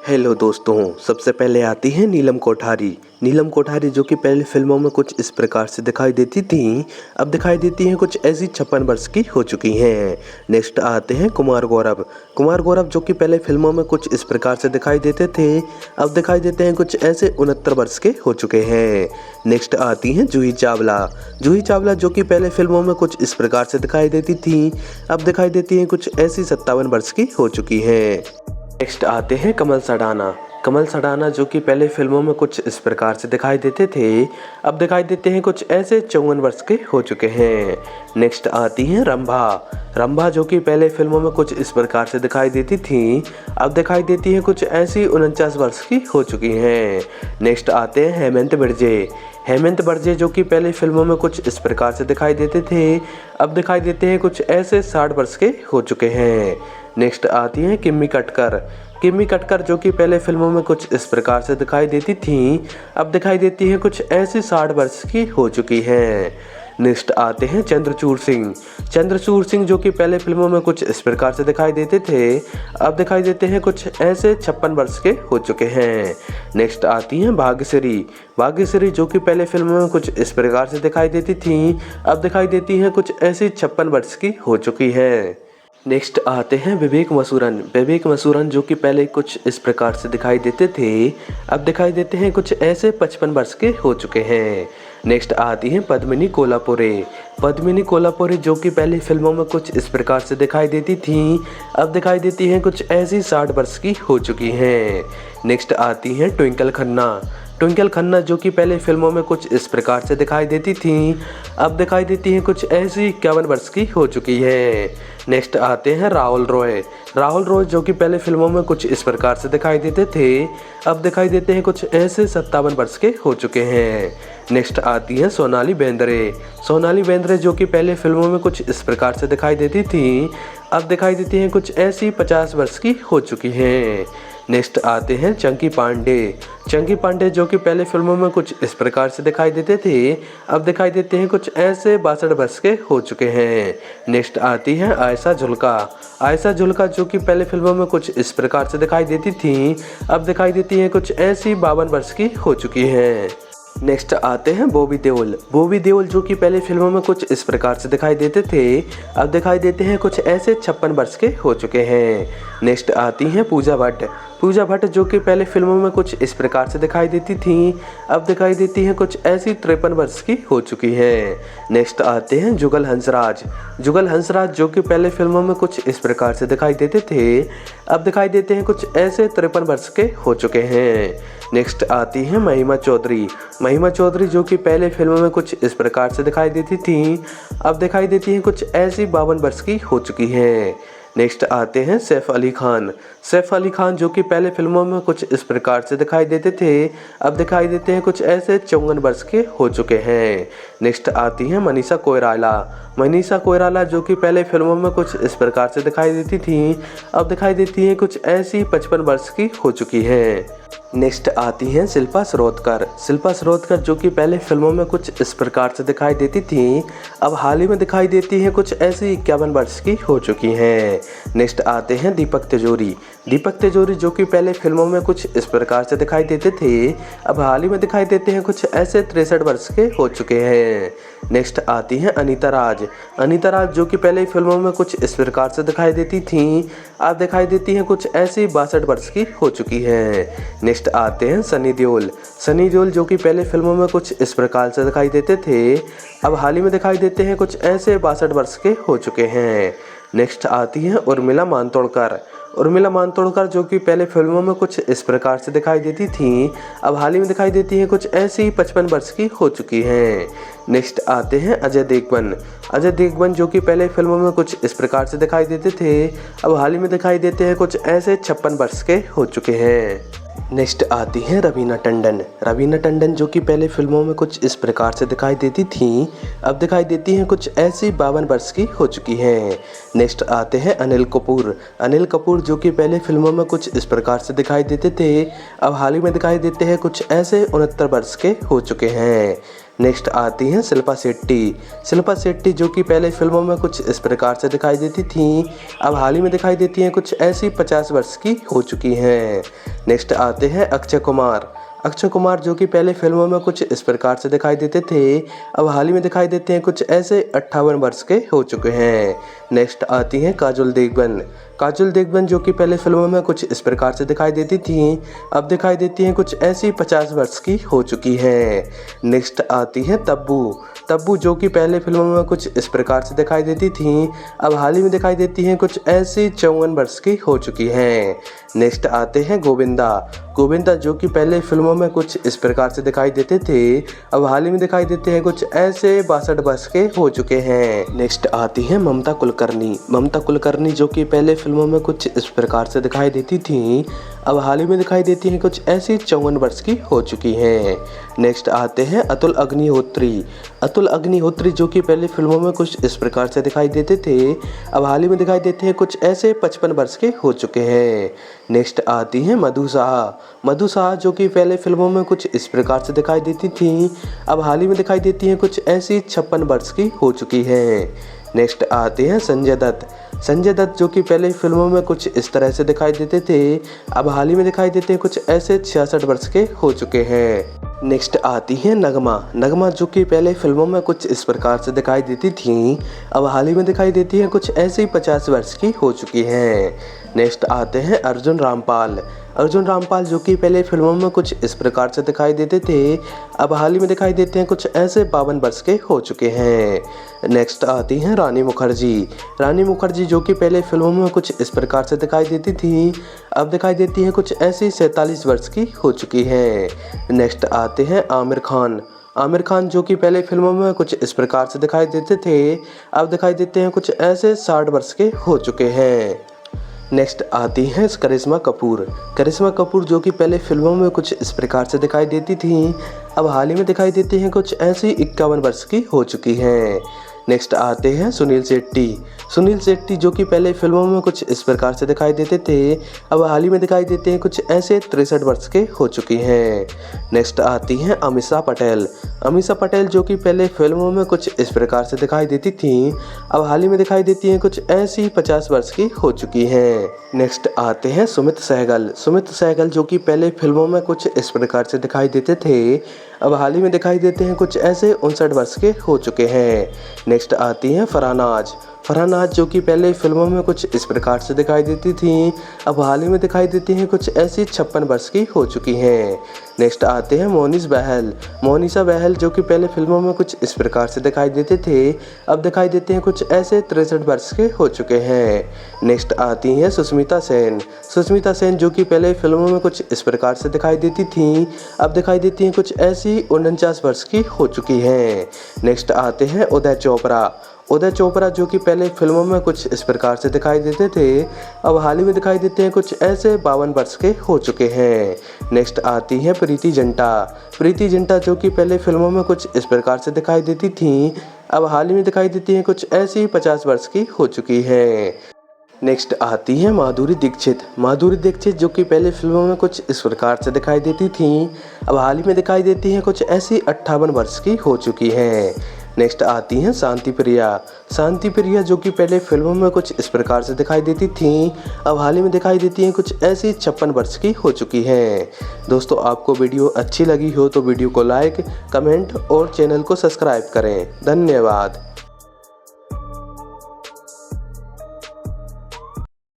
Hello दोस्तों, सबसे पहले आती है नीलम कोठारी। नीलम कोठारी जो कि पहले फिल्मों में कुछ इस प्रकार से दिखाई देती थी, अब दिखाई देती हैं कुछ ऐसी 56 वर्ष की हो चुकी हैं। नेक्स्ट आते हैं कुमार गौरव। कुमार गौरव जो कि पहले फिल्मों में कुछ इस प्रकार से दिखाई देते थे, अब दिखाई देते हैं कुछ ऐसे 69 वर्ष के हो चुके हैं। नेक्स्ट आती हैं जूही चावला। जूही चावला जो कि पहले फिल्मों में कुछ इस प्रकार से दिखाई देती थी, अब दिखाई देती हैं कुछ ऐसी 57 वर्ष की हो चुकी हैं। नेक्स्ट आते हैं कमल सडाना। कमल सडाना जो कि पहले फिल्मों में कुछ इस प्रकार से दिखाई देते थे, अब दिखाई देते हैं कुछ ऐसे 54 वर्ष के हो चुके हैं। नेक्स्ट आती हैं रंभा। रंभा जो कि पहले फिल्मों में कुछ इस प्रकार से दिखाई देती थी, अब दिखाई देती हैं कुछ ऐसी 49 वर्ष की हो चुकी हैं। नेक्स्ट आते हैं हेमंत बिरजे। हेमंत बिरजे जो कि पहले फिल्मों में कुछ इस प्रकार से दिखाई देते थे, अब दिखाई देते हैं कुछ ऐसे 60 वर्ष के हो चुके हैं। नेक्स्ट आती हैं किम्मी कटकर। किम्मी कटकर जो कि पहले फिल्मों में कुछ इस प्रकार से दिखाई देती थी, अब दिखाई देती है कुछ ऐसी 60 वर्ष की हो चुकी हैं। नेक्स्ट आते हैं चंद्रचूड़ सिंह। चंद्रचूड़ सिंह जो कि पहले फिल्मों में कुछ इस प्रकार से दिखाई देते थे, अब दिखाई देते हैं कुछ ऐसे 56 वर्ष के हो चुके हैं। नेक्स्ट आती हैं भाग्यश्री। भाग्यश्री जो कि पहले फिल्मों में कुछ इस प्रकार से दिखाई देती थी, अब दिखाई देती हैं कुछ ऐसी 56 वर्ष की हो चुकी है। नेक्स्ट आते हैं विवेक मसूरन। विवेक मसूरन जो कि पहले कुछ इस प्रकार से दिखाई देते थे, अब दिखाई देते हैं कुछ ऐसे 55 वर्ष के हो चुके हैं। नेक्स्ट आती हैं पद्मिनी कोल्हापुरे। पद्मिनी कोल्हापुरे जो कि पहले फिल्मों में कुछ इस प्रकार से दिखाई देती थी, अब दिखाई देती हैं कुछ ऐसी 60 वर्ष की हो चुकी हैं। नेक्स्ट आती हैं ट्विंकल खन्ना। ट्विंकल खन्ना जो कि पहले फिल्मों में कुछ इस प्रकार से दिखाई देती थी, अब दिखाई देती हैं कुछ ऐसी 51 वर्ष की हो चुकी है। नेक्स्ट आते हैं राहुल रॉय। राहुल रॉय जो कि पहले फिल्मों में कुछ इस प्रकार से दिखाई देते थे, अब दिखाई देते हैं कुछ ऐसे 57 वर्ष के हो चुके हैं। नेक्स्ट आती हैं सोनाली बेंद्रे। सोनाली बेंद्रे जो कि पहले फिल्मों में कुछ इस प्रकार से दिखाई देती थी, अब दिखाई देती हैं कुछ ऐसी 50 वर्ष की हो चुकी हैं। नेक्स्ट आते हैं चंकी पांडे। चंकी पांडे जो कि पहले फिल्मों में कुछ इस प्रकार से दिखाई देते थे, अब दिखाई देते हैं कुछ ऐसे 62 वर्ष के हो चुके हैं। नेक्स्ट आती है आयशा जुल्का। आयशा जुल्का जो कि पहले फिल्मों में कुछ इस प्रकार से दिखाई देती थी, अब दिखाई देती हैं कुछ ऐसी 52 वर्ष की हो चुकी हैं। नेक्स्ट आते हैं बॉबी देओल। बॉबी देओल जो कि पहले फिल्मों में कुछ इस प्रकार से दिखाई देते थे, अब दिखाई देते हैं कुछ ऐसे 56 वर्ष के हो चुके हैं। नेक्स्ट आती हैं पूजा भट्ट। पूजा भट्ट जो कि पहले फिल्मों में कुछ इस प्रकार से दिखाई देती थी, अब दिखाई देती हैं कुछ ऐसी 53 वर्ष की हो चुकी हैं। नेक्स्ट आते हैं जुगल हंसराज। जुगल हंसराज जो कि पहले फिल्मों में कुछ इस प्रकार से दिखाई देते थे, अब दिखाई देते हैं कुछ ऐसे 53 वर्ष के हो चुके हैं। नेक्स्ट आती हैं महिमा चौधरी। महिमा चौधरी जो कि पहले फिल्मों में कुछ इस प्रकार से दिखाई देती थी, अब दिखाई देती हैं कुछ ऐसी 52 वर्ष की हो चुकी हैं। नेक्स्ट आते हैं सैफ अली खान। सैफ अली खान जो कि पहले फिल्मों में कुछ इस प्रकार से दिखाई देते थे, अब दिखाई देते हैं कुछ ऐसे 54 वर्ष के हो चुके हैं। नेक्स्ट आती हैं मनीषा कोइराला। मनीषा कोइराला जो कि पहले फिल्मों में कुछ इस प्रकार से दिखाई देती थी, अब दिखाई देती हैं कुछ ऐसी 55 वर्ष की हो चुकी हैं। नेक्स्ट आती हैं शिल्पा शिरोडकर। शिल्पा शिरोडकर जो कि पहले फिल्मों में कुछ इस प्रकार से दिखाई देती थी, अब हाल ही में दिखाई देती हैं कुछ ऐसी 51 वर्ष की हो चुकी हैं। नेक्स्ट आते हैं दीपक तिजोरी। दीपक तिजोरी जो कि पहले फिल्मों में कुछ इस प्रकार से दिखाई देते थे, अब हाल ही में दिखाई देते हैं कुछ ऐसे 63 वर्ष के हो चुके हैं। नेक्स्ट आती हैं अनीता राज। अनीता राज जो कि पहले फिल्मों में कुछ इस प्रकार से दिखाई देती थी, अब दिखाई देती हैं कुछ ऐसी 62 वर्ष की हो चुकी हैं। नेक्स्ट आते हैं सनी देओल। सनी देओल जो कि पहले फिल्मों में कुछ इस प्रकार से दिखाई देते थे, अब हाल ही में दिखाई देते हैं कुछ ऐसे 62 वर्ष के हो चुके हैं। नेक्स्ट आती हैं उर्मिला मातोंडकर। उर्मिला मातोंडकर जो कि पहले फिल्मों में कुछ इस प्रकार से दिखाई देती थी, अब हाल ही में दिखाई देती हैं कुछ ऐसी 55 वर्ष की हो चुकी हैं। नेक्स्ट आते हैं अजय देवगन। अजय देवगन जो कि पहले फिल्मों में कुछ इस प्रकार से दिखाई देते थे, अब हाल ही में दिखाई देते हैं कुछ ऐसे 56 वर्ष के हो चुके हैं। नेक्स्ट आती हैं रवीना टंडन। रवीना टंडन जो कि पहले फिल्मों में कुछ इस प्रकार से दिखाई देती थी, अब दिखाई देती हैं कुछ ऐसी 52 वर्ष की हो चुकी हैं। नेक्स्ट आते हैं अनिल कपूर। अनिल कपूर जो कि पहले फिल्मों में कुछ इस प्रकार से दिखाई देते थे, अब हाल ही में दिखाई देते हैं कुछ ऐसे 69 वर्ष के हो चुके हैं। नेक्स्ट आती हैं शिल्पा शेट्टी। शिल्पा शेट्टी जो कि पहले फिल्मों में कुछ इस प्रकार से दिखाई देती थीं, अब हाल ही में दिखाई देती हैं कुछ ऐसी 50 वर्ष की हो चुकी हैं। नेक्स्ट आते हैं अक्षय कुमार। अक्षय कुमार जो कि पहले फिल्मों में कुछ इस प्रकार से दिखाई देते थे, अब हाल ही में दिखाई देते हैं कुछ ऐसे 58 वर्ष के हो चुके हैं। नेक्स्ट आती हैं काजोल देवगन। काजोल देवगन जो कि पहले फिल्मों में कुछ इस प्रकार से दिखाई देती थीं, अब दिखाई देती हैं कुछ ऐसी 50 वर्ष की हो चुकी हैं। नेक्स्ट आती हैं तब्बू। तब्बू जो कि पहले फिल्मों में कुछ इस प्रकार से दिखाई देती थीं, अब हाल ही में दिखाई देती हैं कुछ ऐसी 54 वर्ष की हो चुकी हैं। नेक्स्ट आते हैं गोविंदा। गोविंदा जो कि पहले फिल्मों में कुछ इस प्रकार से दिखाई देते थे, अब हाल ही में दिखाई देते हैं कुछ ऐसे 62 वर्ष के हो चुके हैं। नेक्स्ट आती हैं ममता कुलकर्णी। ममता कुलकर्णी जो कि पहले फिल्मों में कुछ इस प्रकार से दिखाई देती थीं, अब हाल ही में दिखाई देती हैं कुछ ऐसी 54 वर्ष की हो चुकी हैं। नेक्स्ट आते हैं अतुल अग्निहोत्री। अतुल अग्निहोत्री जो कि पहले फिल्मों में कुछ इस प्रकार से दिखाई देते थे, अब हाल ही में दिखाई देते हैं कुछ ऐसे 55 वर्ष के हो चुके हैं। नेक्स्ट आती हैं मधु साहा। मधु साहा जो कि पहले फिल्मों में कुछ इस प्रकार से दिखाई देती थीं, अब हाल ही में दिखाई देती हैं कुछ ऐसी 56 वर्ष की हो चुकी हैं। नेक्स्ट आते हैं संजय दत्त। संजय दत्त जो कि पहले फिल्मों में कुछ इस तरह से दिखाई देते थे, अब हाल ही में दिखाई देते हैं कुछ ऐसे 66 वर्ष के हो चुके हैं। नेक्स्ट आती हैं नगमा। नगमा जो कि पहले फिल्मों में कुछ इस प्रकार से दिखाई देती थीं, अब हाल ही में दिखाई देती हैं कुछ ऐसी 50 वर्ष की हो चुकी हैं। नेक्स्ट आते हैं अर्जुन रामपाल। अर्जुन रामपाल जो कि पहले फिल्मों में कुछ इस प्रकार से दिखाई देते थे, अब हाल ही में दिखाई देते हैं कुछ ऐसे 52 वर्ष के हो चुके हैं। नेक्स्ट आती हैं रानी मुखर्जी। रानी मुखर्जी जो कि पहले फिल्मों में कुछ इस प्रकार से दिखाई देती थी, अब दिखाई देती हैं कुछ ऐसी 47 वर्ष की हो चुकी हैं। नेक्स्ट आते हैं आमिर खान। आमिर खान जो कि पहले फिल्मों में कुछ इस प्रकार से दिखाई देते थे, अब दिखाई देते हैं कुछ ऐसे 60 वर्ष के हो चुके हैं। नेक्स्ट आती हैं करिश्मा कपूर। करिश्मा कपूर जो कि पहले फिल्मों में कुछ इस प्रकार से दिखाई देती थीं, अब हाल ही में दिखाई देती हैं कुछ ऐसी 51 वर्ष की हो चुकी हैं। नेक्स्ट आते हैं सुनील शेट्टी। सुनील शेट्टी जो कि पहले फिल्मों में कुछ इस प्रकार से दिखाई देते थे, अब हाल ही में दिखाई देते हैं कुछ ऐसे 63 वर्ष के हो चुकी हैं। नेक्स्ट आती हैं अमीषा पटेल। अमीषा पटेल जो कि पहले फिल्मों में कुछ इस प्रकार से दिखाई देती थीं, अब हाल ही में दिखाई देती हैं कुछ ऐसी 50 वर्ष की हो चुकी हैं। नेक्स्ट आते हैं सुमित सहगल। सुमित सहगल जो कि पहले फिल्मों में कुछ इस प्रकार से दिखाई देते थे, अब हाल ही में दिखाई देते हैं कुछ ऐसे 59 वर्ष के हो चुके हैं। नेक्स्ट आती हैं फरहानाज। फरहानाज जो कि पहले फिल्मों में कुछ इस प्रकार से दिखाई देती थीं, अब हाल ही में दिखाई देती हैं कुछ ऐसी 56 वर्ष की हो चुकी हैं। नेक्स्ट आते हैं मोनिश बहल। मोनिशा बहल जो कि पहले फिल्मों में कुछ इस प्रकार से दिखाई देते थे, अब दिखाई देते हैं कुछ ऐसे 63 वर्ष के हो चुके हैं। नेक्स्ट आती हैं सुष्मिता सेन। सुष्मिता सेन जो कि पहले फिल्मों में कुछ इस प्रकार से दिखाई देती थीं, अब दिखाई देती हैं कुछ ऐसी 49 वर्ष की हो चुकी हैं। नेक्स्ट आते हैं उदय चोपड़ा। उदय चोपड़ा जो कि पहले फिल्मों में कुछ इस प्रकार से दिखाई देते थे, अब हाल ही में दिखाई देते हैं कुछ ऐसे 52 वर्ष के हो चुके हैं। नेक्स्ट आती हैं प्रीति जिंटा। प्रीति जिंटा जो कि पहले फिल्मों में कुछ इस प्रकार से दिखाई देती थीं, अब हाल ही में दिखाई देती हैं कुछ ऐसी 50 वर्ष की हो चुकी हैं। नेक्स्ट आती है माधुरी दीक्षित। माधुरी दीक्षित जो कि पहले फिल्मों में कुछ इस प्रकार से दिखाई देती थीं, अब हाल ही में दिखाई देती हैं कुछ ऐसी 58 वर्ष की हो चुकी हैं। नेक्स्ट आती हैं शांति प्रिया। शांति प्रिया जो कि पहले फिल्मों में कुछ इस प्रकार से दिखाई देती थीं, अब हाल ही में दिखाई देती हैं कुछ ऐसी 56 वर्ष की हो चुकी हैं। दोस्तों आपको वीडियो अच्छी लगी हो तो वीडियो को लाइक, कमेंट और चैनल को सब्सक्राइब करें। धन्यवाद।